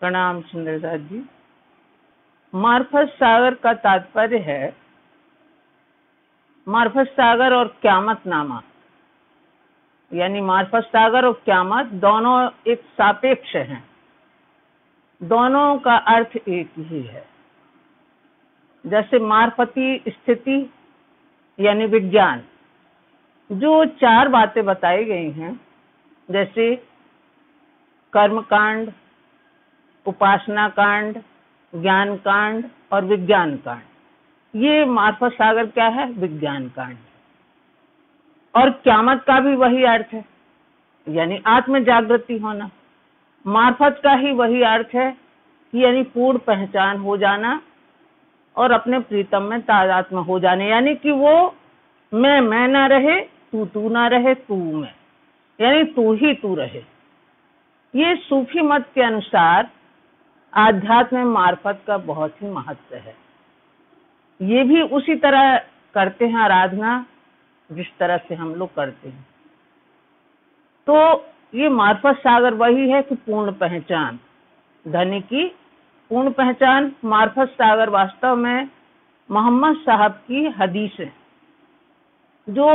प्रणाम सुंदरदास जी। मार्फत सागर का तात्पर्य है मार्फत सागर और क्यामत नामा, यानी मार्फत सागर और क्यामत दोनों एक सापेक्ष हैं, दोनों का अर्थ एक ही है। जैसे मार्फती स्थिति यानी विज्ञान, जो चार बातें बताई गई हैं, जैसे कर्मकांड, उपासना कांड, ज्ञान कांड और विज्ञान कांड, ये मार्फत सागर क्या है? विज्ञान कांड। और क्यामत का भी वही अर्थ है, यानी आत्म जागृति होना। मार्फत का ही वही अर्थ है कि यानी पूर्ण पहचान हो जाना और अपने प्रीतम में तादात्म्य हो जाने, यानी कि वो मैं ना रहे, तू ना रहे, तू मैं, यानी तू ही तू रहे। ये सूफी मत के अनुसार आध्यात्म में मार्फत का बहुत ही महत्व है। ये भी उसी तरह करते हैं आराधना जिस तरह से हम लोग करते हैं। तो ये मार्फत सागर वही है कि पूर्ण पहचान, धनी की पूर्ण पहचान। मार्फत सागर वास्तव में मोहम्मद साहब की हदीस है, जो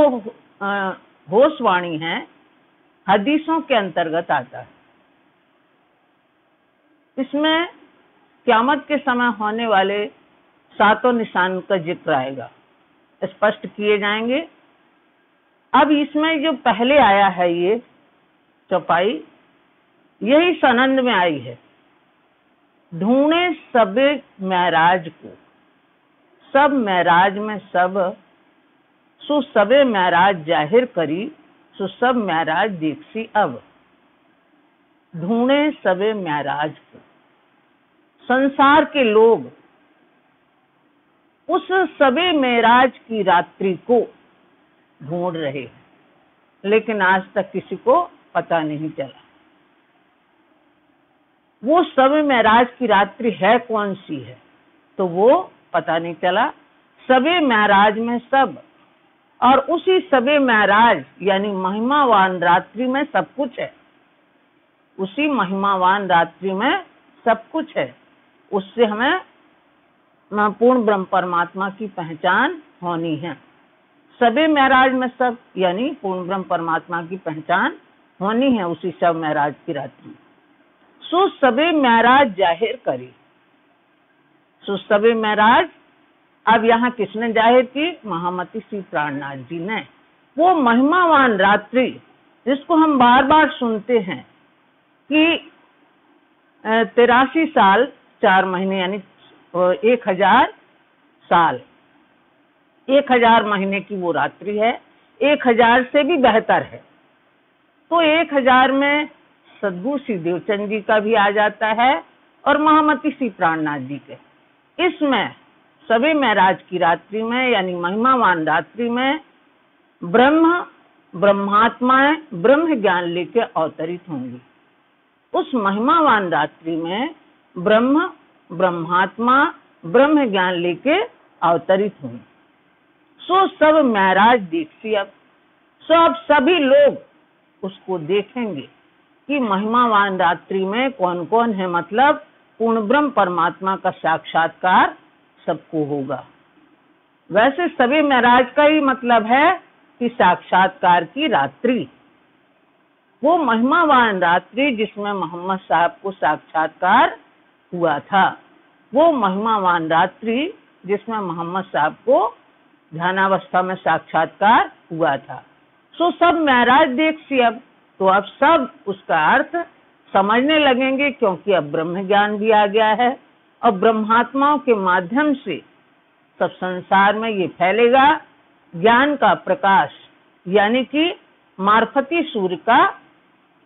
होशवाणी है, हदीसों के अंतर्गत आता है। इसमें क़यामत के समय होने वाले सातों निशान का जिक्र आएगा, स्पष्ट किए जाएंगे। अब इसमें जो पहले आया है ये चौपाई, यही सनंद में आई है। ढूंढे सबे महराज को, सब महराज में सब, सो सबे महराज जाहिर करी, सो सब महराज देखसी अब। ढूंढे सबे महराज को, संसार के लोग उस सबे महराज की रात्रि को ढूंढ रहे हैं, लेकिन आज तक किसी को पता नहीं चला। वो सबे महराज की रात्रि है कौन सी है, तो वो पता नहीं चला। सबे महराज में सब, और उसी सबे महराज यानी महिमावान रात्रि में सब कुछ है। उसी महिमावान रात्रि में सब कुछ है। उससे हमें पूर्ण ब्रह्म परमात्मा की पहचान होनी है। सबे महराज में सब यानी पूर्ण ब्रह्म परमात्मा की पहचान होनी है उसी सब महराज की रात्रि। सो सबे महराज जाहिर करी, सो सबे महराज अब यहाँ किसने जाहिर की? महामती श्री प्राणनाथ जी ने। वो महिमावान रात्रि जिसको हम बार बार सुनते हैं कि 83 साल 4 महीने यानी 1000 साल, 1000 महीने की वो रात्रि है, 1000 से भी बेहतर है। तो 1000 में सद्गुरु श्री देवचंद जी का भी आ जाता है और महामती श्री प्राणनाथ जी के। इसमें सबे महराज की रात्रि में यानी महिमावान रात्रि में ब्रह्मात्माएं ब्रह्म ज्ञान लेके अवतरित होंगी। उस महिमावान रात्रि में ब्रह्मात्मा ब्रह्म ज्ञान लेके अवतरित होंगे। सो सब महराज देखसी अब, सब सभी लोग उसको देखेंगे कि महिमावान रात्रि में कौन कौन है, मतलब पूर्ण ब्रह्म परमात्मा का साक्षात्कार सबको होगा। वैसे सभी महराज का ही मतलब है कि साक्षात्कार की रात्रि, वो महिमावान रात्रि जिसमें मोहम्मद साहब को साक्षात्कार हुआ था, वो महिमावान रात्रि जिसमें मोहम्मद साहब को ध्यानावस्था में साक्षात्कार हुआ था। सो सब महराज देखसी अब, तो अब सब उसका अर्थ समझने लगेंगे, क्योंकि अब ब्रह्म ज्ञान भी आ गया है और ब्रह्मात्माओं के माध्यम से सब संसार में ये फैलेगा। ज्ञान का प्रकाश यानी कि मार्फती सूर्य का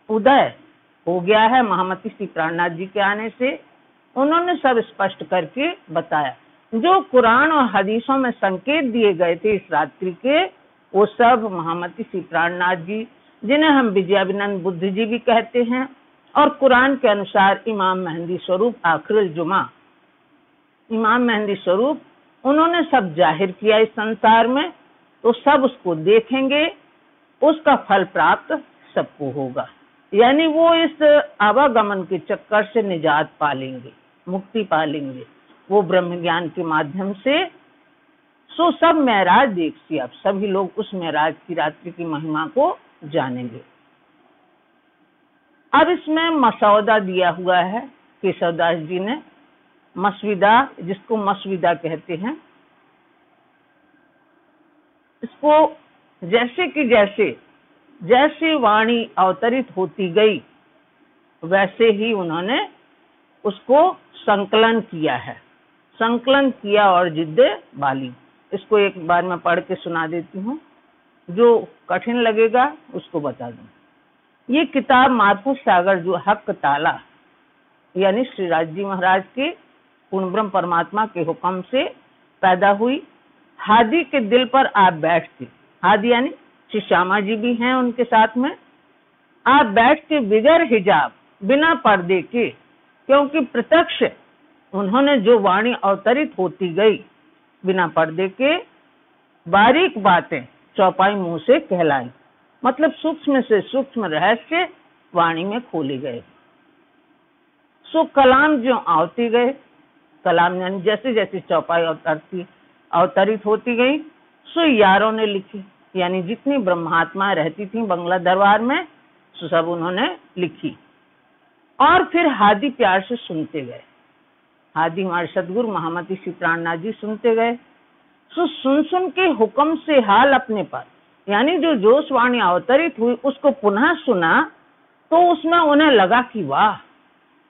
उदय हो गया है महामती श्री प्राणनाथ जी के आने से। उन्होंने सब स्पष्ट करके बताया। जो कुरान और हदीसों में संकेत दिए गए थे इस रात्रि के, वो सब महामती श्री प्राणनाथ जी, जिन्हें हम विजयाभिनंद बुद्ध जी भी कहते हैं, और कुरान के अनुसार इमाम मेहंदी स्वरूप आखिरुल जुमा, इमाम मेहंदी स्वरूप, उन्होंने सब जाहिर किया इस संसार में। तो सब उसको देखेंगे, उसका फल प्राप्त सबको होगा। यानी वो इस आवागमन के चक्कर से निजात पा लेंगे, मुक्ति पा लेंगे वो ब्रह्म ज्ञान के माध्यम से। सो सब महराज देखिए, अब सभी लोग उस महराज की रात्रि की महिमा को जानेंगे। अब इसमें मसौदा दिया हुआ है केशवदास जी ने, मसविदा, जिसको मसविदा कहते हैं। इसको जैसे कि जैसे वाणी अवतरित होती गई वैसे ही उन्होंने उसको संकलन किया और जिद्दे बाली। इसको एक बार मैं पढ़ के सुना देती हूँ, जो कठिन लगेगा उसको बता दूं। ये किताब मार्फत सागर जो हक ताला यानी श्री राजजी महाराज के पूर्ण ब्रह्म परमात्मा के हुक्म से पैदा हुई। हादी के दिल पर आप बैठते, हादी यानी श्री श्यामा जी भी हैं उनके साथ में, आप बैठ के बिगर हिजाब, बिना पर्दे के, क्योंकि प्रत्यक्ष उन्होंने जो वाणी अवतरित होती गई बिना पर्दे के, बारीक बातें चौपाई मुंह से कहलाई, मतलब सूक्ष्म से सूक्ष्म रहस्य वाणी में खोले गए। सो कलाम जो आवती गए, कलाम यानी जैसे जैसे चौपाई अवतरित होती गई, सो यारों ने लिखी, यानी जितनी ब्रह्मात्माएं रहती थी बंगला दरबार में, सो सब उन्होंने लिखी। और फिर हादी प्यार से सुनते गए, हादी हमारे सदगुरु महामती श्री प्राणनाथ जी सुनते गए। सो सुन के हुक्म से हाल अपने पर, यानी जो जोश वाणी अवतरित हुई उसको पुनः सुना तो उसमें उन्हें लगा कि वाह,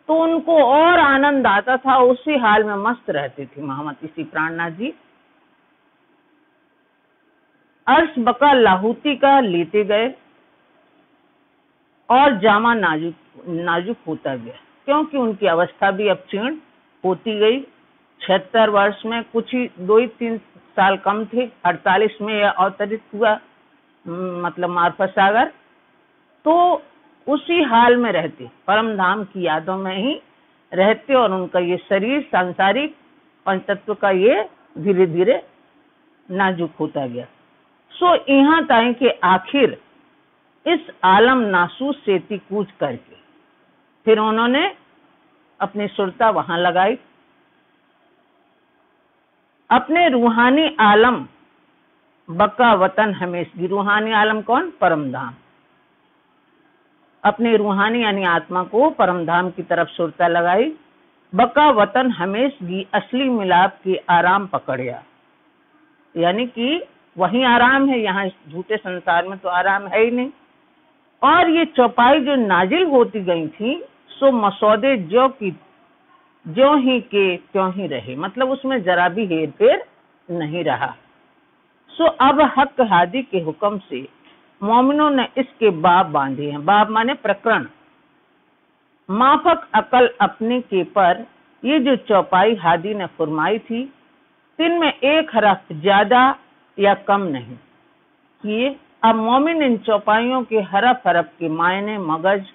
तो उनको और आनंद आता था, उसी हाल में मस्त रहते थे महामती श्री प्राणनाथ जी। अर्श बका लाहौती का लेते गए और जामा नाजुक होता गया, क्योंकि उनकी अवस्था भी अब क्षीण होती गई। 76 वर्ष में कुछ ही 2-3 साल कम थे, 48 में यह अवतरित हुआ, मतलब मार्फत सागर। तो उसी हाल में रहते, परम धाम की यादों में ही रहते, और उनका ये शरीर सांसारिक पंचतत्व का ये धीरे धीरे नाजुक होता गया। सो यहाँ ताई के आखिर इस आलम नासूस सेती कूच करके फिर उन्होंने अपनी सुरता वहां लगाई। अपने रूहानी आलम बका वतन हमेशगी, रूहानी आलम कौन? परम धाम। अपने रूहानी यानी आत्मा को परम धाम की तरफ सुरता लगाई। बका वतन हमेशगी असली मिलाप के आराम पकड़िया, यानी कि वही आराम है, यहाँ इस झूठे संसार में तो आराम है ही नहीं। और ये चौपाई जो नाजिल होती गई थी, सो मसौदे ज्यों ही के त्यों ही रहे, मतलब उसमें जरा भी हेर फेर नहीं रहा। सो अब हक हादी के हुक्म से मोमिनों ने इसके बाब बांधे हैं। बाब माने प्रकरण। माफक अकल अपने के पर ये जो चौपाई हादी ने फरमाई थी, इनमें एक हरफ ज्यादा या कम नहीं किए। अब मोमिन इन चौपाइयों के हरफ के मायने मगज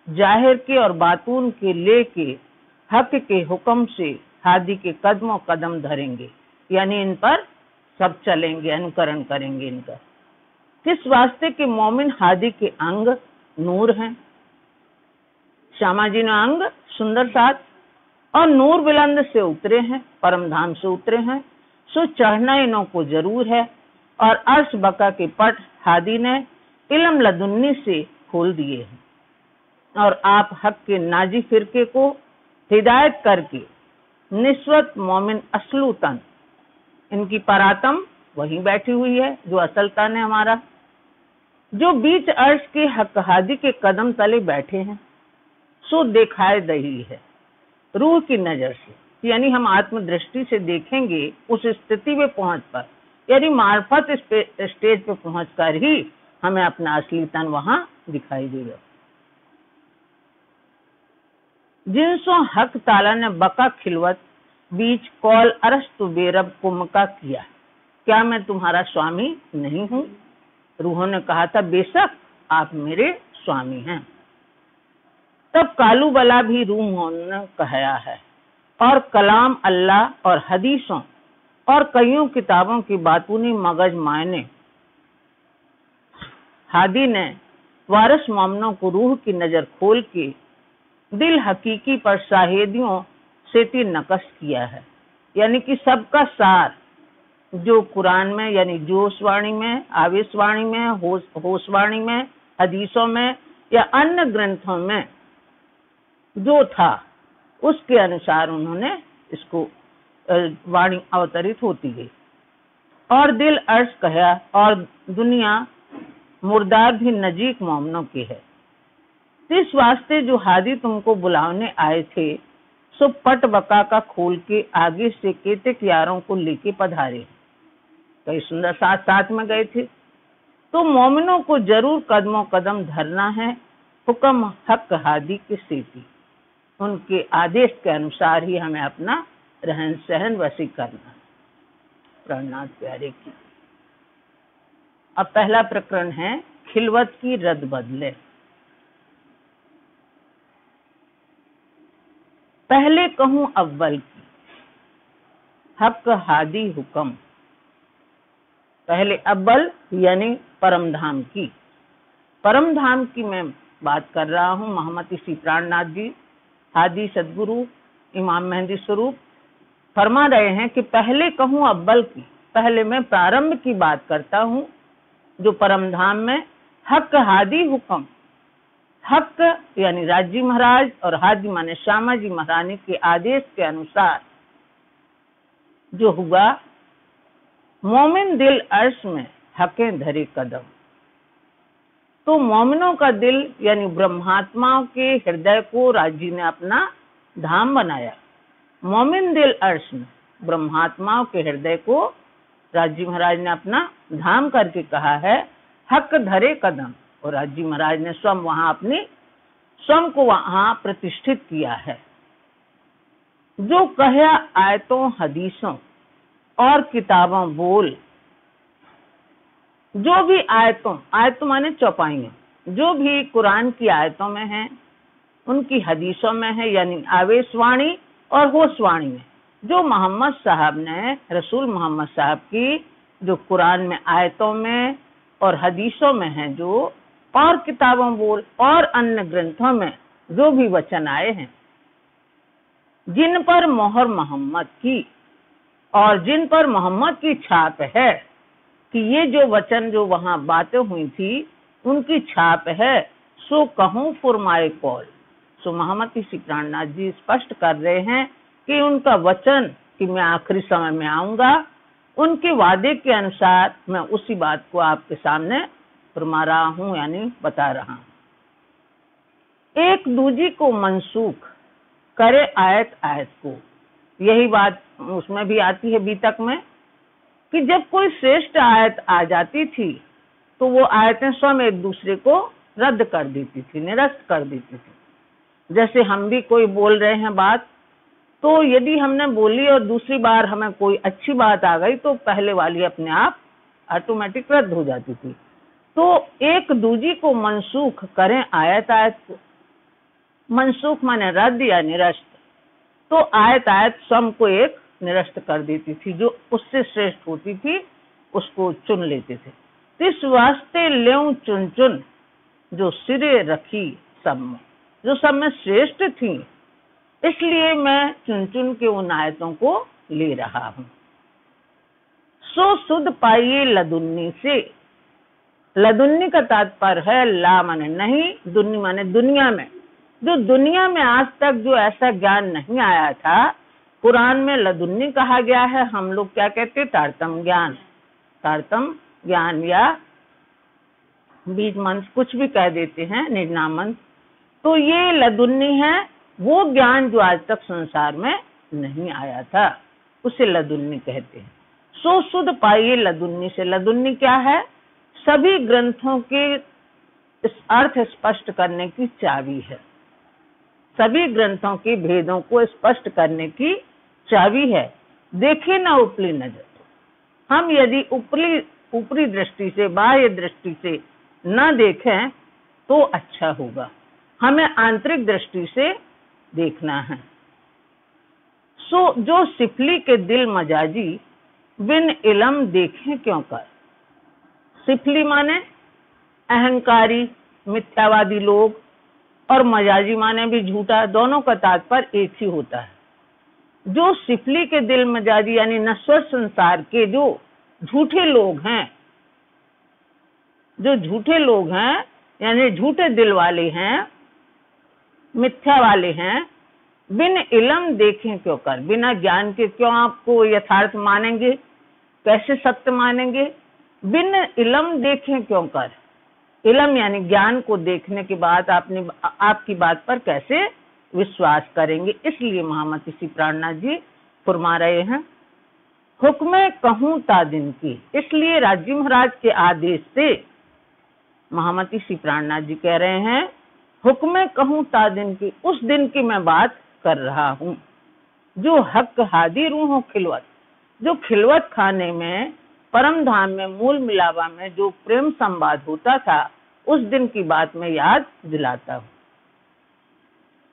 जाहिर के और बातून के लेके हक के हुक्म से हादी के कदमों कदम धरेंगे, यानी इन पर सब चलेंगे, अनुकरण करेंगे इनका। किस वास्ते के मोमिन हादी के अंग नूर हैं। श्यामा जी ने अंग सुंदर साथ और नूर बुलंद से उतरे हैं, परम धाम से उतरे हैं। सो चढ़ना इनों को जरूर है। और अर्श बका के पट हादी ने इल्म लदुन्नी से खोल दिए हैं, और आप हक के नाजी फिरके को हिदायत करके निस्वत मोमिन असलू तन, इनकी परातम वहीं बैठी हुई है जो असल तन है हमारा, जो बीच अर्श के हक हादी के कदम तले बैठे हैं। सो दिखाई दही है रूह की नजर से, यानी हम आत्मदृष्टि से देखेंगे उस स्थिति में पहुंच पर, यानी मार्फत स्टेज पे पहुंचकर ही हमें अपना असली तन वहां दिखाई देगा। जिनसों हक ताला ने बका खिलवत बीच कौल अरस्तु बेरब कुमका किया, क्या मैं तुम्हारा स्वामी नहीं हूं? रूहों ने कहा था बेशक आप मेरे स्वामी हैं। तब कालू बला भी रूहों ने कहया है, और कलाम अल्लाह और हदीसों और कईयों किताबों की बातूनी मगज मायने हादी ने वारिस मोमिनों को रूह की नजर खोल के दिल हकीकी पर शाहिदियों से नकश किया है। यानी कि सबका सार जो कुरान में, यानी जोशवाणी में, आवेशवाणी में, होशवाणी में, हदीसों में या अन्य ग्रंथों में जो था, उसके अनुसार उन्होंने इसको वाणी अवतरित होती गई। और दिल अर्श कहा और दुनिया मुर्दार भी नजीक मोमिनों की है। इस वास्ते जो हादी तुमको बुलाने आए थे, सो पट बका का खोल के आगे से केतक यारों को लेके पधारे। कई सुंदर साथ साथ में गए थे। तो मोमिनों को जरूर कदमों कदम धरना है, हुक्म हक हादी के सेती। उनके आदेश के अनुसार ही हमें अपना रहन सहन वसी करना है। प्राणनाथ प्यारे की। अब पहला प्रकरण है खिलवत की रद बदले। पहले कहूं अव्वल की, हक हादी हुक्म। पहले अव्वल यानी परम धाम की। परम धाम की मैं बात कर रहा हूं। मोहम्मद इसी प्राणनाथ जी, हादी सदगुरु, इमाम मेहंदी स्वरूप फरमा रहे हैं कि पहले कहूं अव्वल की, पहले मैं प्रारंभ की बात करता हूं, जो परम धाम में हक हादी हुक्म। हक यानी राजी महाराज और हादी माने श्यामा जी महारानी के आदेश के अनुसार जो हुआ, मोमिन दिल अर्श में हकें धरे कदम। तो मोमिनों का दिल यानी ब्रह्मात्माओं के हृदय को राजी ने अपना धाम बनाया। मोमिन दिल अर्श में ब्रह्मात्माओं के हृदय को राजी महाराज ने अपना धाम करके कहा है हक धरे कदम। और राजी महाराज ने स्वयं वहां अपनी स्वयं को वहां प्रतिष्ठित किया है। जो कहा आयतों हदीसों और किताबों बोल, जो भी आयतों माने चौपाइयों, जो भी कुरान की आयतों में है, उनकी हदीसों में है, यानी आवेशवाणी और होशवाणी में, जो मोहम्मद साहब ने, रसूल मोहम्मद साहब की जो कुरान में आयतों में और हदीसों में है, जो और किताबों बोल और अन्य ग्रंथों में जो भी वचन आए हैं, जिन पर मोहर मोहम्मद की और जिन पर मोहम्मद की छाप है, कि ये जो वचन जो वहां बातें हुई थी उनकी छाप है, सो कहूं फुरमाए कौल। सो मोहम्मद इसी प्राणनाथ जी स्पष्ट कर रहे हैं कि उनका वचन कि मैं आखिरी समय में आऊंगा, उनके वादे के अनुसार मैं उसी बात को आपके सामने फरमा रहा हूं, यानी बता रहा हूं। एक दूजी को मनसूख करे आयत आयत को। यही बात उसमें भी आती है बीतक में, कि जब कोई श्रेष्ठ आयत आ जाती थी तो वो आयतें स्वयं एक दूसरे को रद्द कर देती थी, निरस्त कर देती थी। जैसे हम भी कोई बोल रहे हैं बात, तो यदि हमने बोली और दूसरी बार हमें कोई अच्छी बात आ गई तो पहले वाली अपने आप ऑटोमेटिक रद्द हो जाती थी। तो एक दूजी को मनसूख करें आयत आयत को। मनसूख माने रद्द या निरस्त। तो आयत आयत स्वयं को एक निरस्त कर देती थी, जो उससे श्रेष्ठ होती थी उसको चुन लेते थे। इस वास्ते लेऊं चुन चुन जो सिरे रखी सब में, जो सब में श्रेष्ठ थी, इसलिए मैं चुन चुन के उन आयतों को ले रहा हूं। सो सुध पाइए लदुन्नी से। लदुन्नी का तात्पर्य है ला माने नहीं, दुन्नी माने दुनिया में। जो दुनिया में आज तक जो ऐसा ज्ञान नहीं आया था, कुरान में लदुन्नी कहा गया है। हम लोग क्या कहते हैं? तारतम ज्ञान। तारतम ज्ञान या बीज मंत्र कुछ भी कह देते हैं, निर्नाम मंत्र। तो ये लदुन्नी है, वो ज्ञान जो आज तक संसार में नहीं आया था, उसे लदुन्नी कहते हैं। सो सुध पाइए लदुन्नी से। लदुन्नी क्या है? सभी ग्रंथों के इस अर्थ स्पष्ट करने की चाबी है। सभी ग्रंथों के भेदों को स्पष्ट करने की चाबी है। देखे ना उपली नजर। हम यदि ऊपरी दृष्टि से, बाह्य दृष्टि से न देखें तो अच्छा होगा। हमें आंतरिक दृष्टि से देखना है। सो जो सिफली के दिल मजाजी बिन इलम देखें क्यों कर। सिफली माने अहंकारी मिथ्यावादी लोग, और मजाजी माने भी झूठा, दोनों का तात्पर्य एक ही होता है। जो सिफली के दिल मजाजी यानी नश्वर संसार के जो झूठे लोग हैं, जो झूठे लोग हैं यानी झूठे दिल वाले हैं, मिथ्या वाले हैं, बिन इल्म देखें क्यों कर, बिना ज्ञान के क्यों आपको यथार्थ मानेंगे, कैसे सत्य मानेंगे। बिन इल्म देखें क्यों कर, इल्म यानी ज्ञान को देखने के बाद आपकी बात पर कैसे विश्वास करेंगे। इसलिए महामती श्री प्राणनाथ जी फरमा रहे हैं, हुक्म कहूं ता दिन की। इसलिए राजी महाराज के आदेश से महामती श्री प्राणनाथ जी कह रहे हैं, हुक्म कहूं ता दिन की, उस दिन की मैं बात कर रहा हूं। जो हक हादी रूहों खिलवत, जो खिलवत खाने में परम धाम में मूल मिलावा में जो प्रेम संवाद होता था, उस दिन की बात मैं याद दिलाता हूं।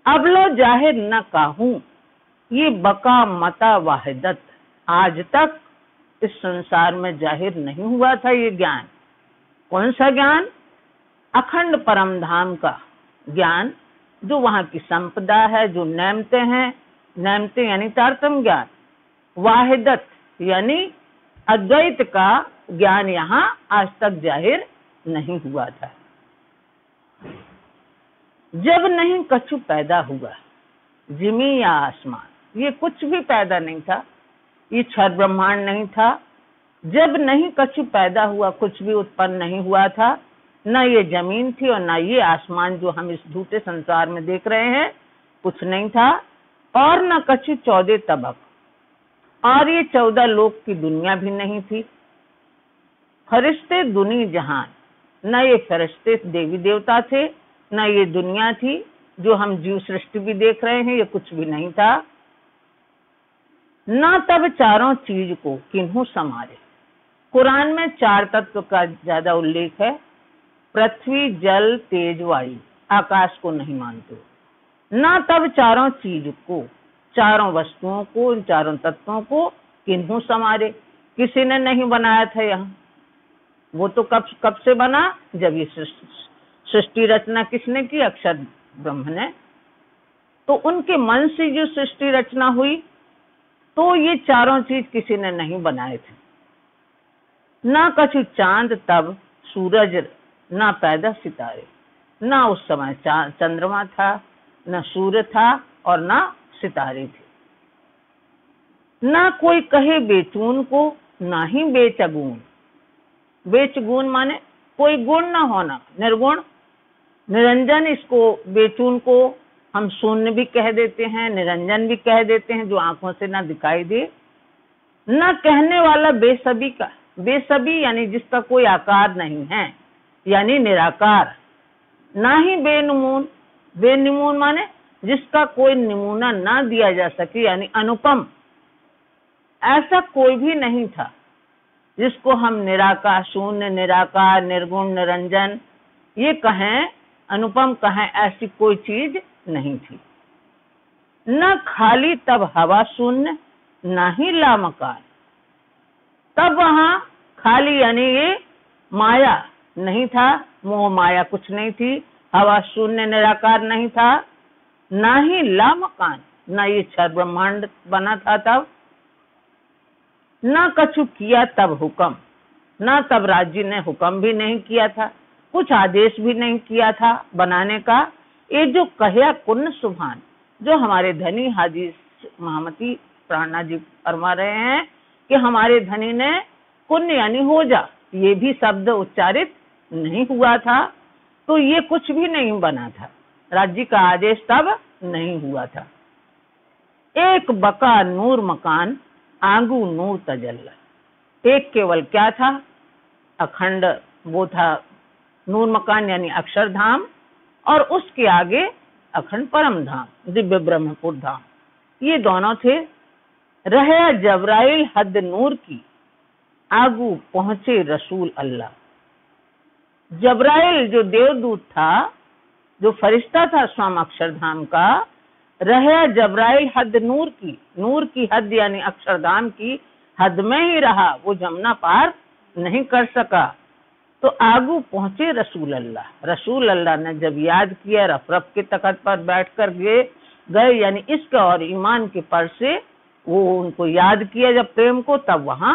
अब लो जाहिर न काहूं, ये बका मता वाहिदत, आज तक इस संसार में जाहिर नहीं हुआ था ये ज्ञान। कौन सा ज्ञान? अखंड परम धाम का ज्ञान, जो वहां की संपदा है, जो नेमते हैं, नेमते यानी तारतम्य ज्ञान, वाहिदत यानी अद्वैत का ज्ञान यहाँ आज तक जाहिर नहीं हुआ था। जब नहीं कछु पैदा हुआ, जिमी या आसमान, ये कुछ भी पैदा नहीं था, ये क्षर ब्रह्मांड नहीं था। जब नहीं कछु पैदा हुआ, कुछ भी उत्पन्न नहीं हुआ था, न ये जमीन थी और न ये आसमान जो हम इस झूठे संसार में देख रहे हैं, कुछ नहीं था। और न कछु 14 तबक, और ये 14 लोक की दुनिया भी नहीं थी। फरिश्ते दुनी जहान, न ये फरिश्ते देवी देवता थे, न ये दुनिया थी जो हम जीव सृष्टि भी देख रहे हैं, ये कुछ भी नहीं था। न तब चारों चीज को किन्हू समारे। कुरान में 4 तत्व का ज्यादा उल्लेख है, पृथ्वी जल तेज वायु, आकाश को नहीं मानते। न तब चारों चीज को, चारों वस्तुओं को, इन चारों तत्वों को किन्हू समारे, किसी ने नहीं बनाया था यहाँ। वो तो कब से बना, जब ये सृष्टि रचना किसने की? अक्षर ब्रह्म ने। तो उनके मन से जो सृष्टि रचना हुई, तो ये चारों चीज किसी ने नहीं बनाए थे। ना कछु चांद तब सूरज, ना पैदा सितारे, ना उस समय चंद्रमा था, ना सूर्य था और ना सितारे थे। ना कोई कहे बेचून को, ना ही बेचगुण। बेचगुण माने कोई गुण ना होना, निर्गुण, निरंजन। इसको बेचून को हम शून्य भी कह देते हैं, निरंजन भी कह देते हैं, जो आंखों से ना दिखाई दे। न कहने वाला बेसबी का, बेसबी यानी जिसका कोई आकार नहीं है, यानी निराकार। ना ही बेनमून, बेनमून माने जिसका कोई नमूना ना दिया जा सके, यानी अनुपम। ऐसा कोई भी नहीं था जिसको हम निराकार, शून्य, निराकार, निर्गुण, निरंजन ये कहें, अनुपम कहें, ऐसी कोई चीज नहीं थी। न खाली तब हवा शून्य, ना ही लामकार। तब वहां खाली यानी ये माया नहीं था, मोह माया कुछ नहीं थी, हवा शून्य निराकार नहीं था, ना ही लामकान, ना ये क्षर ब्रह्मांड बना था तब। न कछु किया तब हुक्म, न तब राज्य ने हुक्म भी नहीं किया था, कुछ आदेश भी नहीं किया था बनाने का। ये जो कहया कुन्न सुभान, जो हमारे धनी हाजी महामती प्राणनाथ जी फरमा रहे हैं कि हमारे धनी ने कुन्न यानी हो जा, ये भी शब्द उच्चारित नहीं हुआ था, तो ये कुछ भी नहीं बना था, राज्य का आदेश तब नहीं हुआ था। एक बका नूर मकान, आंगू नूर तजल्ला। एक केवल क्या था? अखंड वो था नूर मकान यानी अक्षरधाम, और उसके आगे अखंड परम धाम, दिव्य ब्रह्मपुर धाम, ये दोनों थे। रहे जबराइल हद नूर की, आगू पहुंचे रसूल अल्लाह। जबराइल जो देवदूत था, जो फरिश्ता था स्वयं अक्षरधाम का, रहे जबराइल हद नूर की, नूर की हद यानी अक्षरधाम की हद में ही रहा, वो जमुना पार नहीं कर सका। तो आगू पहुंचे रसूल अल्लाह। रसूल अल्लाह ने जब याद किया, रफ के तख्त पर बैठ कर गए यानी इश्क और ईमान के पर से वो उनको याद किया जब प्रेम को, तब वहां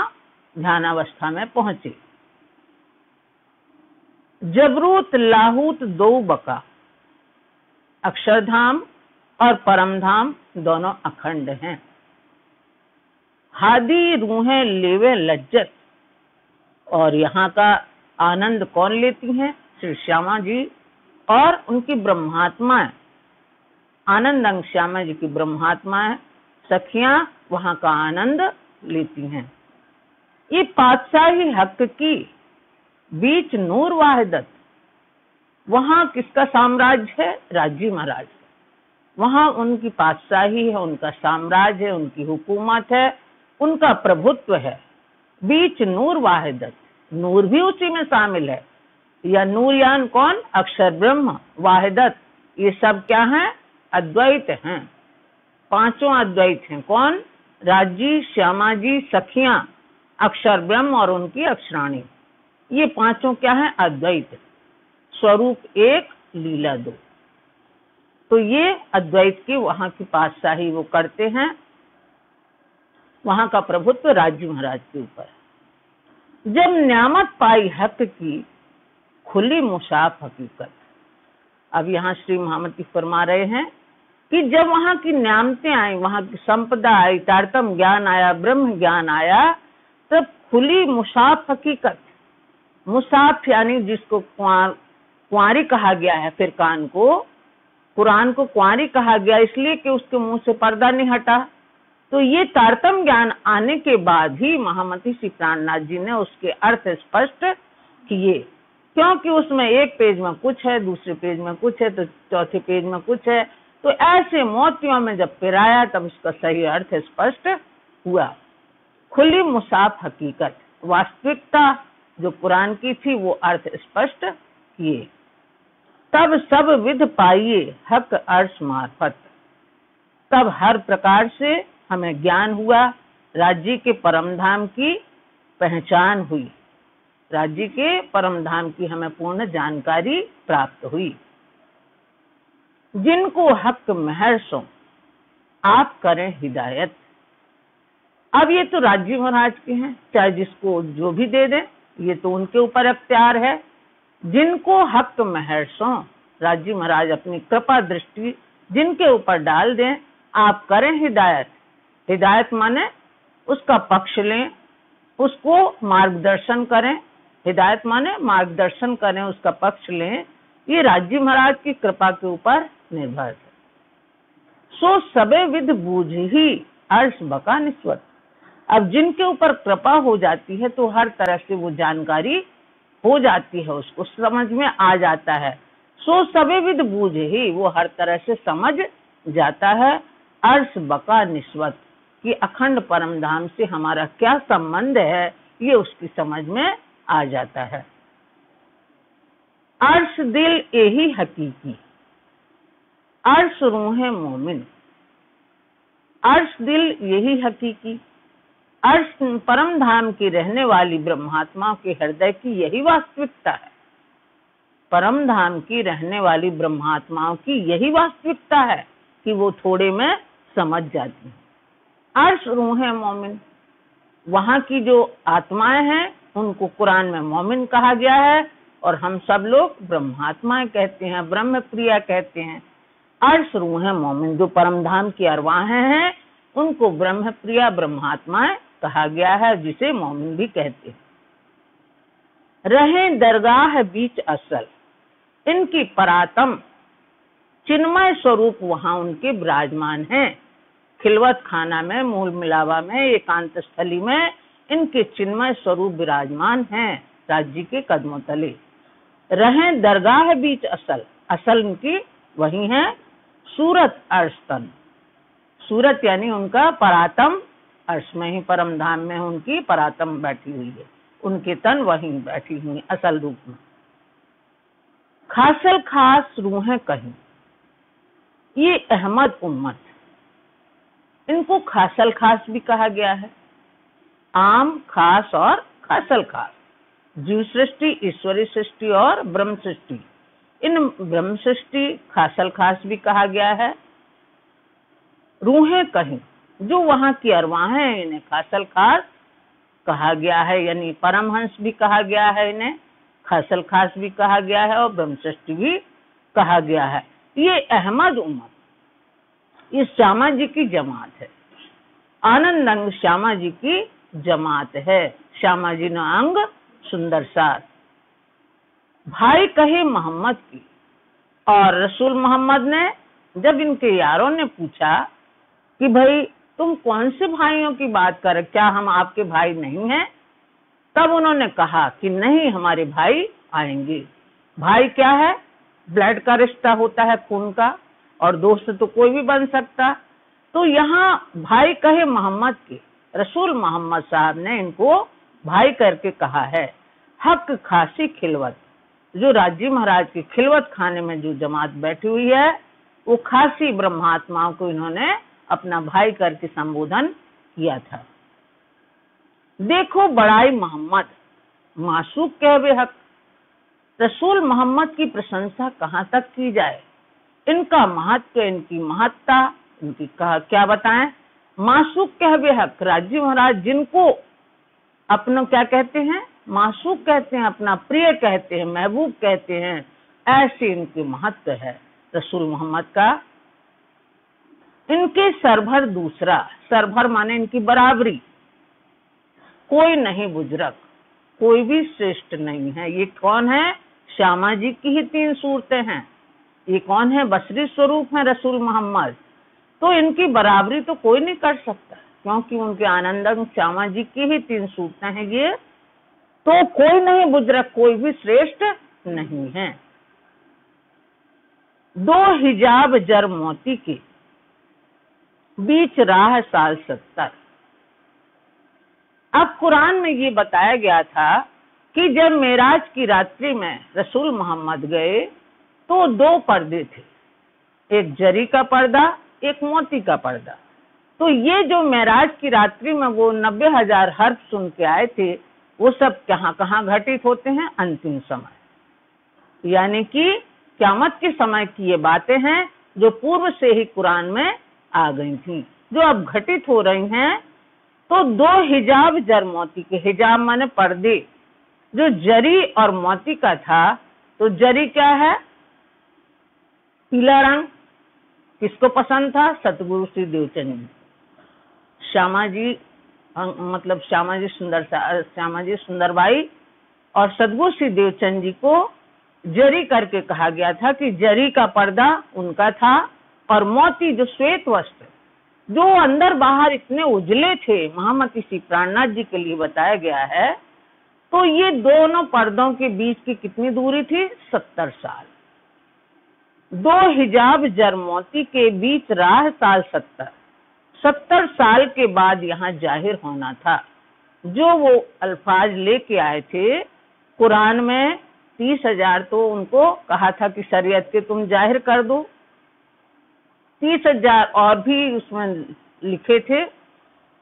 ध्यानावस्था में पहुंचे। जबरूत लाहूत दो बका, अक्षरधाम और परमधाम दोनों अखंड हैं। हादी रूहें लेवे लज्जत, और यहाँ का आनंद कौन लेती हैं? श्री श्यामा जी और उनकी ब्रह्मात्माएं, आनंद अंग श्यामा जी की ब्रह्मात्माएं सखियां वहां का आनंद लेती हैं। ये पातशाही हक की बीच नूर वाहिदत, वहां किसका साम्राज्य है? राजी महाराज। वहां उनकी पातशाही है, उनका साम्राज्य है, उनकी हुकूमत है, उनका प्रभुत्व है। बीच नूर वाहिदत, नूर भी उसी में शामिल है। या नूर यान कौन? अक्षर ब्रह्म। वाहिदत, ये सब क्या है? अद्वैत हैं। पांचों अद्वैत हैं। कौन? राजी, श्यामा जी, सखियां, अक्षर ब्रह्म और उनकी अक्षराणी। ये पांचों क्या है? अद्वैत। स्वरूप एक, लीला दो। तो ये अद्वैत की वहां की पातशाही वो करते हैं, वहां का प्रभुत्व राज्य महाराज के ऊपर। जब न्यामत पाई हक की खुली मुसाफ हकीकत। अब यहाँ श्री महामती फरमा रहे हैं कि जब वहां की न्यामतें आई, वहां की संपदा आई, तारतम ज्ञान आया, ब्रह्म ज्ञान आया, तब खुली मुसाफ हकीकत। मुसाफ यानी जिसको कुंवारी कहा गया है, फिर कुरान को कुंवारी कहा गया इसलिए कि उसके मुंह से पर्दा नहीं हटा। तो ये तारतम ज्ञान आने के बाद ही महामती श्री प्राणनाथ जी ने उसके अर्थ स्पष्ट किए, क्योंकि उसमें एक पेज में कुछ है, दूसरे पेज में कुछ है, तो चौथे पेज में कुछ है। तो ऐसे मोतियों में जब पिराया तब उसका सही अर्थ स्पष्ट हुआ। खुली मुसाफ हकीकत, वास्तविकता जो कुरान की थी वो अर्थ स्पष्ट किए। तब सब विध पाइए हक अर्श मार्फत, तब हर प्रकार से हमें ज्ञान हुआ, राज्य के परमधाम की पहचान हुई, राज्य के परमधाम की हमें पूर्ण जानकारी प्राप्त हुई। जिनको हक महर सो आप करें हिदायत। अब ये तो राज्य महाराज के हैं, चाहे जिसको जो भी दे दें, ये तो उनके ऊपर अख्तियार है। जिनको हक महर सो, राज्य महाराज अपनी कृपा दृष्टि जिनके ऊपर डाल दें, आप करें हिदायत। हिदायत माने उसका पक्ष लें, उसको मार्गदर्शन करें। हिदायत माने मार्गदर्शन करें, उसका पक्ष लें। ये राज्य महाराज की कृपा के ऊपर निर्भर है। सो सबे विध बूझ ही अर्श बका निस्वत। अब जिनके ऊपर कृपा हो जाती है तो हर तरह से वो जानकारी हो जाती है, उसको समझ में आ जाता है। सो सबे विध बूझ ही, वो हर तरह से समझ जाता है। अर्श बका निस्वत कि अखंड परमधाम से हमारा क्या संबंध है, ये उसकी समझ में आ जाता है। अर्श दिल यही हकीकी, अर्श रूह मोमिन। अर्श दिल यही हकीकी, अर्श परम धाम की रहने वाली ब्रह्मात्मा के हृदय की यही वास्तविकता है। परम धाम की रहने वाली ब्रह्मात्माओं की यही वास्तविकता है कि वो थोड़े में समझ जाती हैं। अर्श रूह मोमिन, वहां की जो आत्माएं हैं उनको कुरान में मोमिन कहा गया है, और हम सब लोग ब्रह्मात्माएं कहते हैं, ब्रह्म प्रिया कहते हैं। अर्श रूह मोमिन, जो परम धाम की अरवाहें हैं उनको ब्रह्म प्रिया ब्रह्मात्माएं कहा गया है, जिसे मोमिन भी कहते हैं। रहे दरगाह बीच असल, इनकी परातम चिन्मय स्वरूप वहां उनके विराजमान हैं। खिलवत खाना में, मूल मिलावा में, एकांत स्थली में इनके चिन्मय स्वरूप विराजमान हैं, राज्य के कदमों तले। रहे दरगाह बीच असल, असल इनकी वही है सूरत अर्श तन। सूरत यानी उनका परातम अर्श में ही, परम धाम में उनकी परातम बैठी हुई है, उनके तन वहीं बैठी हुई असल रूप में। खासल खास रूहें कहीं, ये अहमद उम्मत, इनको खासल खास भी कहा गया है। आम, खास और खासल खास। जीव सृष्टि, ईश्वरी सृष्टि और ब्रह्म सृष्टि। इन ब्रह्म सृष्टि खासल खास भी कहा गया है। रूहें कहीं जो वहां की अरवाह है, इन्हें खासल खास कहा गया है, यानी परमहंस भी कहा गया है, इन्हें खासल खास भी कहा गया है और ब्रह्म सृष्टि भी कहा गया है। ये अहमद उम्मत, ये श्यामा जी की जमात है, आनंद अंग श्यामा जी की जमात है। श्यामा जी ने अंग सुंदर सार, भाई कहे मोहम्मद की। और रसूल मोहम्मद ने जब इनके यारों ने पूछा कि भाई तुम कौन से भाइयों की बात कर रहे, क्या हम आपके भाई नहीं हैं? तब उन्होंने कहा कि नहीं, हमारे भाई आएंगे। भाई क्या है? ब्लड का रिश्ता होता है, खून का, और दोस्त तो कोई भी बन सकता। तो यहाँ भाई कहे मोहम्मद के, रसूल मोहम्मद साहब ने इनको भाई करके कहा है। हक खासी खिलवत, जो राजी महाराज की खिलवत खाने में जो जमात बैठी हुई है, वो खासी ब्रह्मात्माओं को इन्होंने अपना भाई करके संबोधन किया था। देखो बड़ाई मोहम्मद, मासूक कहवे हक। रसूल मोहम्मद की प्रशंसा कहाँ तक की जाए, इनका महत्व, इनकी महत्ता, इनकी क्या बताएं। मासूक कहवे हक, राजी महाराज जिनको अपना क्या कहते हैं, मासूक कहते हैं, अपना प्रिय कहते हैं, महबूब कहते हैं, ऐसे इनके महत्व है रसूल मोहम्मद का। इनके सरभर दूसरा, सरभर माने इनकी बराबरी, कोई नहीं बुजुर्ग, कोई भी श्रेष्ठ नहीं है। ये कौन है? श्यामा जी की ही 3 सूरतें हैं। ये कौन है? बसरी स्वरूप है रसूल मोहम्मद। तो इनकी बराबरी तो कोई नहीं कर सकता, क्योंकि उनके आनंदम श्यामा जी की ही 3 सूरतें हैं ये। तो कोई नहीं बुजुर्ग, कोई भी श्रेष्ठ नहीं है। 2 हिजाब जर मोती के, बीच राह साल 70। अब कुरान में ये बताया गया था कि जब मेराज की रात्रि में रसूल मोहम्मद गए तो 2 पर्दे थे, एक जरी का पर्दा, एक मोती का पर्दा। तो ये जो मेराज की रात्रि में वो 90,000 हर्फ सुन के आए थे, वो सब कहाँ कहाँ घटित होते हैं? अंतिम समय, यानी कि क़यामत के समय की ये बातें हैं जो पूर्व से ही कुरान में आ गई थी, जो अब घटित हो रही हैं। तो 2 हिजाब जर मोती के, हिजाब माने पर्दे, जो जरी और मोती का था। तो जरी क्या है? पीला रंग। किसको पसंद था? सतगुरु श्री देवचंद जी, श्यामा जी, मतलब श्यामा जी सुंदरबाई और सतगुरु श्री देवचंद जी को जरी करके कहा गया था कि जरी का पर्दा उनका था, और मोती जो श्वेत वस्त्र, जो अंदर बाहर इतने उजले थे, महामती श्री प्राणनाथ जी के लिए बताया गया है। तो ये दोनों पर्दों के बीच की कितनी दूरी थी? 70 साल। 2 हिजाब जर मोती के बीच राह साल 70। 70 साल के बाद यहाँ जाहिर होना था। जो वो अल्फाज लेके आए थे कुरान में, 30,000 तो उनको कहा था कि शरीयत के तुम जाहिर कर दो, 30,000 और भी उसमें लिखे थे,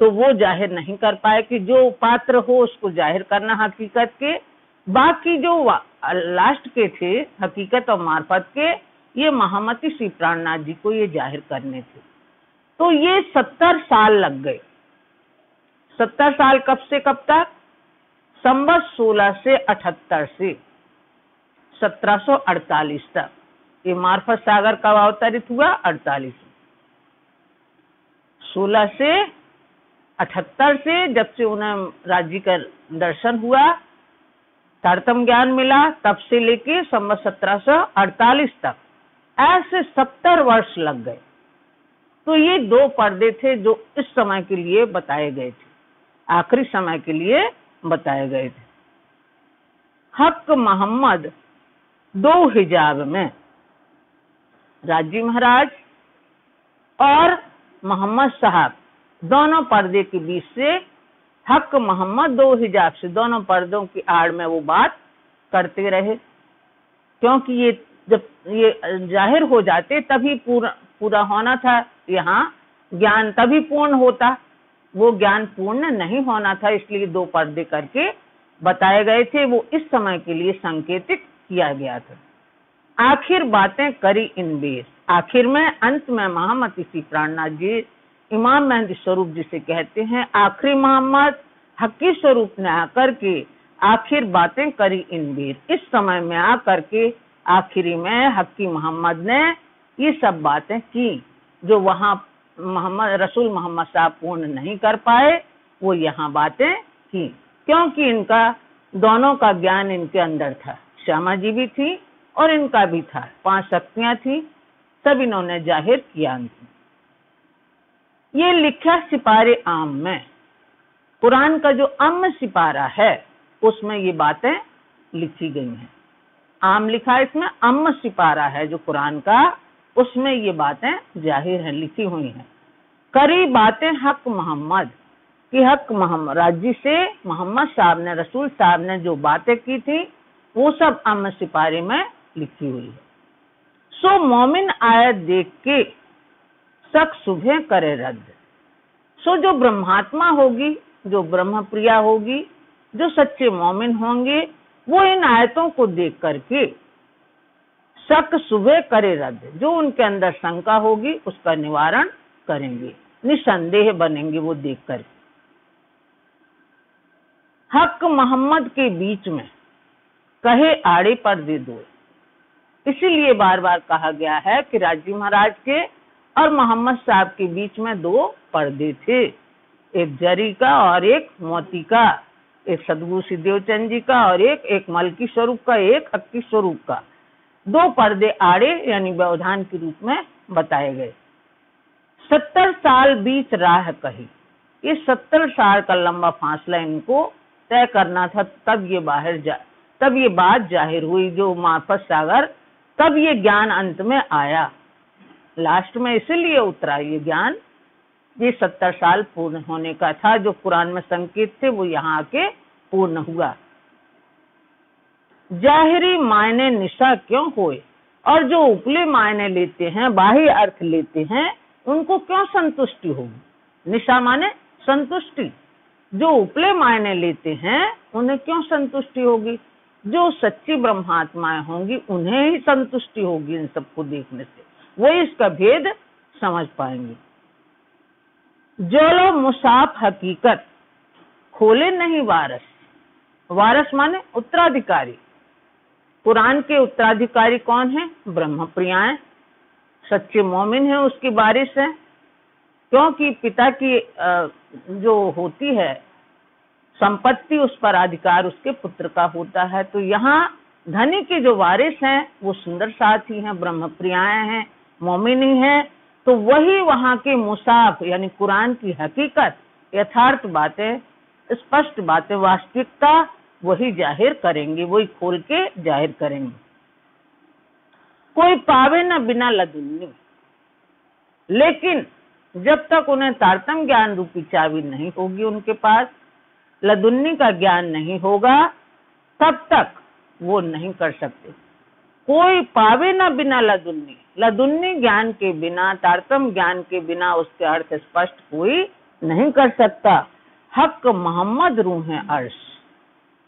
तो वो जाहिर नहीं कर पाए कि जो पात्र हो उसको जाहिर करना हकीकत के। बाकी जो लास्ट के थे हकीकत और मार्फत के, ये महामती श्री प्राणनाथ जी को ये जाहिर करने थे। तो ये 70 साल लग गए। 70 साल कब से कब तक? संवत 16 से 78 से 1748 तक। ये मार्फत सागर कब अवतरित हुआ? 48। 16 से 78 से, जब से उन्हें राज्य का दर्शन हुआ, तारतम ज्ञान मिला, तब से लेके संवत 1748 तक, ऐसे 70 वर्ष लग गए। तो ये 2 पर्दे थे जो इस समय के लिए बताए गए थे, आखिरी समय के लिए बताए गए थे। हक मोहम्मद 2 हिजाब में, राजी महाराज और मोहम्मद साहब दोनों पर्दे के बीच से, हक मोहम्मद 2 हिजाब से, दोनों पर्दों की आड़ में वो बात करते रहे। क्योंकि ये जब ये जाहिर हो जाते तभी पूरा होना था, यहाँ ज्ञान तभी पूर्ण होता, वो ज्ञान पूर्ण नहीं होना था, इसलिए 2 पर्दे करके बताए गए थे वो इस समय के लिए संकेतित किया गया था। आखिर बातें करी इन बेर, आखिर में अंत में मोहम्मद इसी प्राणनाथ जी इमाम मेहदी स्वरूप जिसे कहते हैं, आखिरी मोहम्मद हकी स्वरूप ने आकर के आखिर बातें करी इन बेर, इस समय में आकर के आखिरी में हकी मोहम्मद ने ये सब बातें की जो वहां रसूल मोहम्मद साहब पूर्ण नहीं कर पाए, वो यहाँ बातें की, क्योंकि इनका दोनों का ज्ञान इनके अंदर था। श्यामा जी भी थी और इनका भी था, 5 शक्तियां थी, सब इन्होंने जाहिर किया। ये लिखा सिपारे आम में, कुरान का जो अम सिपारा है उसमें ये बातें लिखी गई हैं। आम लिखा है इसमें, अम सिपारा है जो कुरान का, उसमें ये बातें जाहिर हैं, लिखी हुई हैं। करी बातें हक मोहम्मद कि हक मोहम्मद राजी से मोहम्मद साहब ने, रसूल साहब ने जो बातें की थी वो सब अम सिपारे में लिखी हुई है। सो मोमिन आयत देख के शक सुबह करे रद्द। सो जो ब्रह्मात्मा होगी, जो ब्रह्म प्रिया होगी, जो सच्चे मोमिन होंगे, वो इन आयतों को देख करके शक सुबह करे रद्द, जो उनके अंदर शंका होगी उसका निवारण करेंगे, निसंदेह बनेंगे वो देख कर। हक मोहम्मद के बीच में कहे आड़े पर्दे दो, इसीलिए बार बार कहा गया है कि राजी महाराज के और मोहम्मद साहब के बीच में 2 पर्दे थे, एक जरी का और एक मोती का, एक सदगुरु सिद्धदेव चंद जी का और एक मलकी स्वरूप का, एक हक्की स्वरूप का। 2 पर्दे आड़े यानी व्यवधान के रूप में बताए गए। 70 साल बीच राह कही, ये 70 साल का लंबा फासला इनको तय करना था, तब ये बात जाहिर हुई जो मार्फत सागर, तब ये ज्ञान अंत में आया, लास्ट में इसीलिए उतरा ये ज्ञान। ये 70 साल पूर्ण होने का था, जो कुरान में संकेत थे वो यहाँ आके पूर्ण हुआ। जाहिरी मायने निशा क्यों होए, और जो उपले मायने लेते हैं, बाह्य अर्थ लेते हैं, उनको क्यों संतुष्टि होगी। निशा माने संतुष्टि, जो उपले मायने लेते हैं उन्हें क्यों संतुष्टि होगी, जो सच्ची ब्रह्मात्माएं होंगी उन्हें ही संतुष्टि होगी। इन सबको देखने से वही इसका भेद समझ पाएंगे। जो लो मुसाफ हकीकत खोले नहीं वारस, वारस माने उत्तराधिकारी। कुरान के उत्तराधिकारी कौन है? ब्रह्म प्रियाएं, सच्चे मोमिन है, उसकी बारिश है। क्योंकि पिता की जो होती है संपत्ति, उस पर अधिकार उसके पुत्र का होता है। तो यहाँ धनी के जो वारिस हैं वो सुंदर साथी हैं, ब्रह्म प्रियाएं हैं, मोमिन ही हैं। तो वही वहाँ के मुसाफ यानी कुरान की हकीकत, यथार्थ बातें, स्पष्ट बातें, वास्तविकता वही जाहिर करेंगे, वही खोल के जाहिर करेंगे। कोई पावे न बिना लदुन्नी, लेकिन जब तक उन्हें तारतम्य ज्ञान रूपी चाबी नहीं होगी, उनके पास लदुन्नी का ज्ञान नहीं होगा, तब तक वो नहीं कर सकते। कोई पावे न बिना लदुन्नी, लदुन्नी ज्ञान के बिना, तारतम्य ज्ञान के बिना उसके अर्थ स्पष्ट कोई नहीं कर सकता। हक मोहम्मद रूह है अर्श,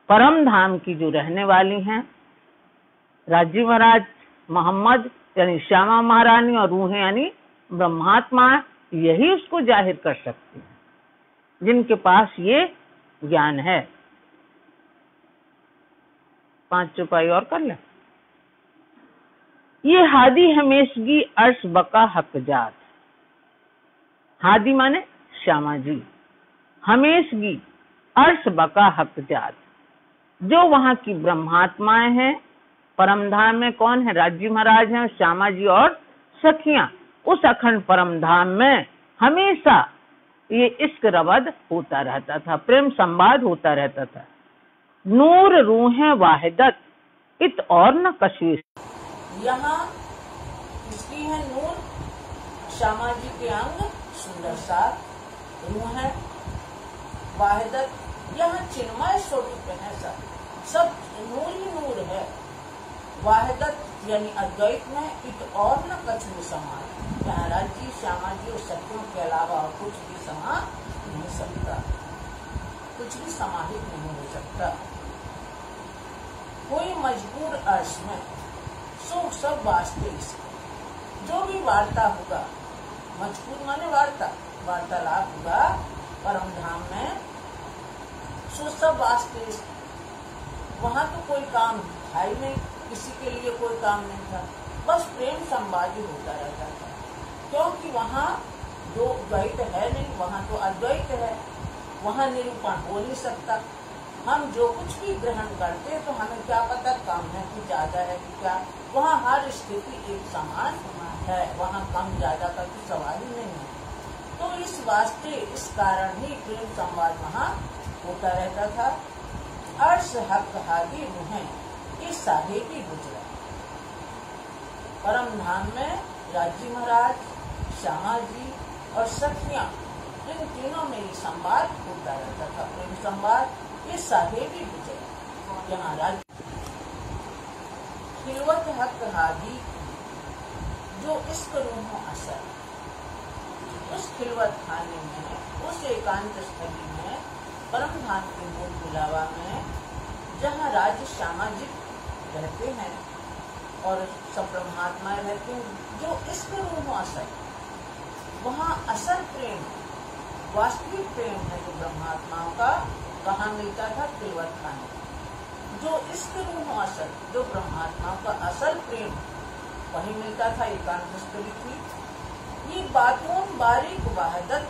परम धाम की जो रहने वाली हैं, राजी महाराज, मोहम्मद यानी श्यामा महारानी, और रूह यानी ब्रह्मात्मा, यही उसको जाहिर कर सकती है जिनके पास ये ज्ञान है। 5 चौपाई और कर ले। ये हादी हमेशगी अर्श बका हकजात, हादी माने श्यामा जी, हमेशगी अर्श बका हकजात, जो वहां की ब्रह्मात्माएं हैं। परमधाम में कौन है? राजी महाराज हैं, श्यामा जी और सखियां। उस अखंड परमधाम में हमेशा ये इश्क रवद होता रहता था, प्रेम संवाद होता रहता था। नूर रूहें वाहिदत इत और न कशिश, यहाँ किसकी है नूर? श्यामा जी के अंग सुंदर सा रूह है, वाहिदत, यहाँ चिन्मय स्वरूप है, सब नूर ही नूर है। वाहिदत यानी अद्वैत में इत और न कछ भी समान, यहाँ राजी, श्यामा जी और सखियों के अलावा और कुछ भी समा नहीं सकता, कुछ भी समाहित नहीं हो सकता। कोई मजबूर अर्श में सुख सब वास्ते इसके। जो भी वार्ता होगा, मजबूर माने वार्तालाप होगा परम धाम में, सो सब वास्ते इसके। वहाँ तो कोई काम था ही नहीं, किसी के लिए कोई काम नहीं था, बस प्रेम संवाद ही होता रहता था। क्योंकि वहाँ दो द्वैत है नहीं, वहाँ तो अद्वैत है, वहाँ निरूपण हो नहीं सकता। हम जो कुछ भी ग्रहण करते तो हमें क्या पता कम है कि ज्यादा है कि क्या। वहाँ हर स्थिति एक समान है, वहाँ कम ज्यादा का तो सवाल ही नहीं है। तो इस वास्ते, इस कारण ही प्रेम संवाद वहाँ होता रहता था। अर्श हक हादी मुहे ये साहेबी गुजरा। परम धाम में राजी महाराज, श्यामा जी और सखियां, इन तीनों में ये संवाद होता रहता था, प्रेम संवाद। ये साहेबी गुजरा। यहाँ राज खिलवत हक हादी जो इश्क रूह असर, उस खिलवत खाने में, उस एकांत स्थली में, परम धाम के मूल बुलावा में, जहाँ राज श्यामा जी रहते हैं और सब ब्रह्मात्मा रहते हैं, जो इश्क रूह असर, वहाँ असर प्रेम, वास्तविक प्रेम है जो ब्रह्मात्माओं का, कहाँ मिलता था? खिलवत खाने। जो इश्क रूह असर, जो ब्रह्मात्माओं का असल प्रेम, वही मिलता था एकांत स्थली की। ये बातों बारीक वहदत,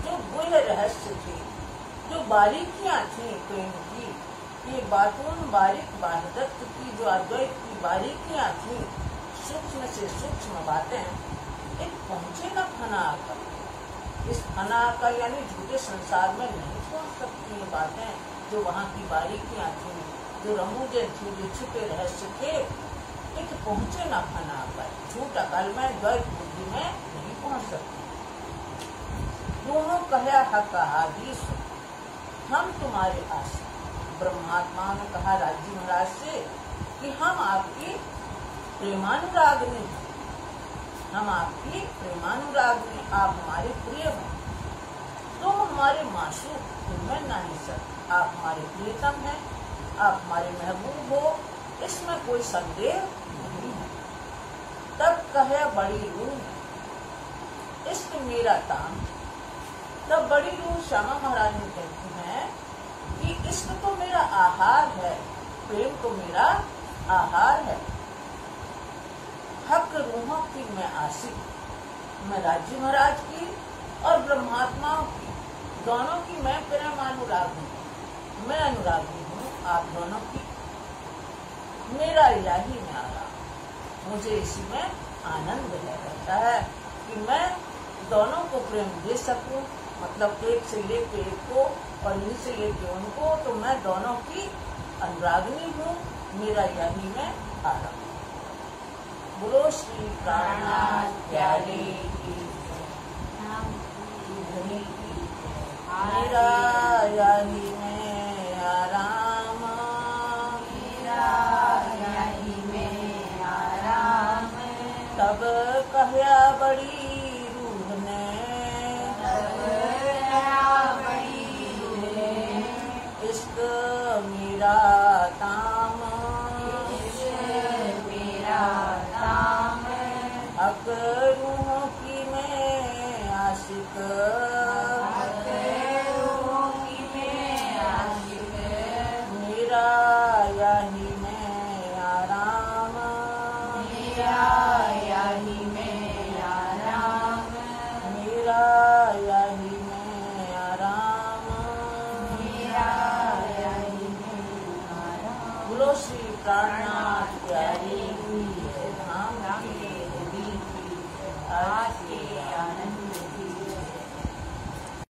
जो गुह्य रहस्य थे, जो बारीकियां थी प्रेम की, ये बातों बारीक वहदत की, जो अद्वैत की बारीकियां थी, सूक्ष्म से सूक्ष्म बातें, एक पहुंचे न फना कर। इस फना का यानी झूठे संसार में नहीं पहुंच सकती ये बातें, जो वहाँ की बारीकियां थी, जो रमूजे थी, जो छुपे रहस्य थे, एक पहुंचे न फना कर। झूठ अकल में, द्वैत बुद्धि में नहीं पहुंच सकती। दोनों कहा हक हादीस, हम तुम्हारे आस। ब्रह्मात्मा ने कहा राजी महाराज से कि हम आपकी प्रेमानुरागिनी, हम आपकी प्रेमानुरागिनी, आप हमारे प्रिय हो, तुम हमारे मासूक, तुम्हें नहीं सर, आप हमारे प्रियतम हैं, आप हमारे महबूब हो, इसमें कोई संदेह नहीं है। तब कहे बड़ी रूह इश्क मेरा ताम, तब बड़ी रूह श्यामा महाराज ने कहती हैं कि इश्क तो मेरा आहार है, प्रेम तो मेरा आहार है। हक रूहों की मैं आशिक, मैं राजी महाराज की और ब्रह्मात्माओं की, दोनों की मैं प्रेम अनुराग हूँ। मैं अनुरागी हूँ आप दोनों की। मेरा इलाही में आराम, मुझे इसी में आनंद रहता है कि मैं दोनों को प्रेम दे सकूं, मतलब एक से लेके एक को और इनसे लेके उनको, तो मैं दोनों की अनुरागिनी हूँ, मेरा इलाही में आराम। बोलो श्री प्राणनाथ प्यारे की, मेरा इलाही में आराम, मेरा इलाही में आराम। तब कहया बड़ी रूह ने, इश्क मेरा ताम, मेरा ताम। हक रूहों की मैं आशिक, मेरा यही में आराम, मेरा यही में आराम, मेरा यही में आराम, मेरा यही में आराम। बोलो श्री प्राणनाथ प्यारे की।